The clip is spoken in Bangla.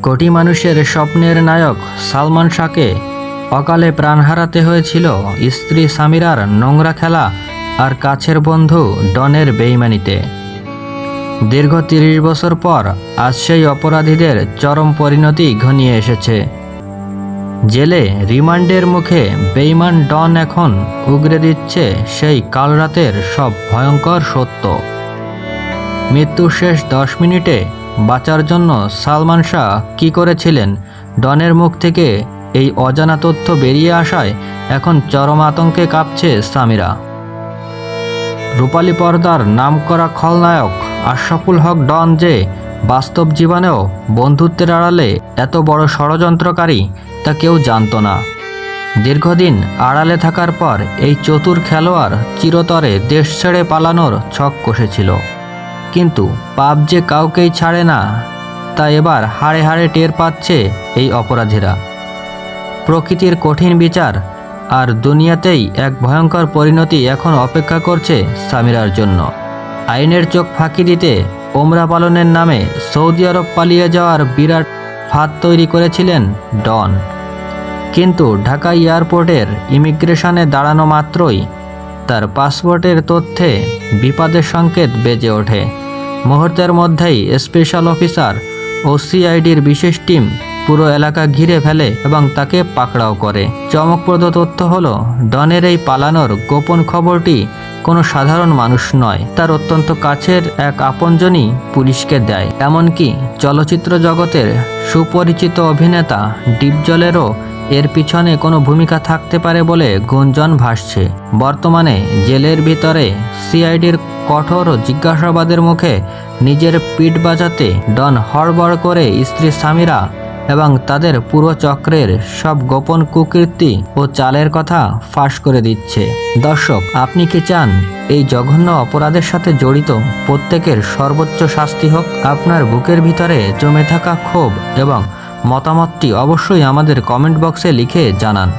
কোটি মানুষের স্বপ্নের নায়ক সালমান শাহকে অকালে প্রাণ হারাতে হয়েছিল স্ত্রী সামিরার নোংরা খেলা আর কাছের বন্ধু ডনের বেইমানিতে। দীর্ঘ ৩০ বছর পর আজ সেই অপরাধীদের চরম পরিণতি ঘনিয়ে এসেছে। জেলে রিমান্ডের মুখে বেইমান ডন এখন উগরে দিচ্ছে সেই কালরাতের সব ভয়ঙ্কর সত্য। মৃত্যুর শেষ ১০ মিনিটে বাঁচার জন্য সালমান শাহ কী করেছিলেন, ডনের মুখ থেকে এই অজানা তথ্য বেরিয়ে আসায় এখন চরম আতঙ্কে কাঁপছে সামিরা। রূপালী পর্দার নামকরা খলনায়ক আশরাফুল হক ডন যে বাস্তব জীবনেও বন্ধুত্বের আড়ালে এত বড় ষড়যন্ত্রকারী তা কেউ জানত না। দীর্ঘদিন আড়ালে থাকার পর এই চতুর খেলোয়াড় চিরতরে দেশ ছেড়ে পালানোর ছক কষেছিল। কিন্তু পাপ যে কাউকেই ছাড়ে না, তা এবার হাড়ে হাড়ে টের পাচ্ছে এই অপরাধীরা। প্রকৃতির কঠিন বিচার আর দুনিয়াতেই এক ভয়ঙ্কর পরিণতি এখন অপেক্ষা করছে সামিরার জন্য। আইনের চোখ ফাঁকি দিতে ওমরা পালনের নামে সৌদি আরব পালিয়ে যাওয়ার বিরাট ফাঁদ তৈরি করেছিলেন ডন। কিন্তু ঢাকা এয়ারপোর্টের ইমিগ্রেশনে দাঁড়ানো মাত্রই তার পাসপোর্টের তথ্যে বিপদের সংকেত বেজে ওঠে। মুহূর্তের মধ্যেই স্পেশাল অফিসার ও সিআইডির বিশেষ টিম পুরো এলাকা ঘিরে ফেলে এবং তাকে পাকড়াও করে। চমকপ্রদ তথ্য হলো, ডনের এই পালানোর গোপন খবরটি কোনো সাধারণ মানুষ নয়, তার অত্যন্ত কাছের এক আপনজনই পুলিশকে দেয়। এমনকি চলচ্চিত্র জগতের সুপরিচিত অভিনেতা ডিপজলেরও এর পিছনে কোনো ভূমিকা থাকতে পারে বলে গুঞ্জন ভাসছে। বর্তমানে জেলের ভিতরে সিআইডির কঠোর জিজ্ঞাসাবাদের মুখে নিজের পিঠ বাজাতে ডন হড়বড় করে স্ত্রী সামিরা এবং তাদের পুরো চক্রের সব গোপন কুকীর্তি ও চালের কথা ফাঁস করে দিচ্ছে। দর্শক, আপনি কি চান এই জঘন্য অপরাধের সাথে জড়িত প্রত্যেকের সর্বোচ্চ শাস্তি হোক? আপনার বুকের ভিতরে জমে থাকা ক্ষোভ এবং মতামতটি অবশ্যই আমাদের কমেন্ট বক্সে লিখে জানান।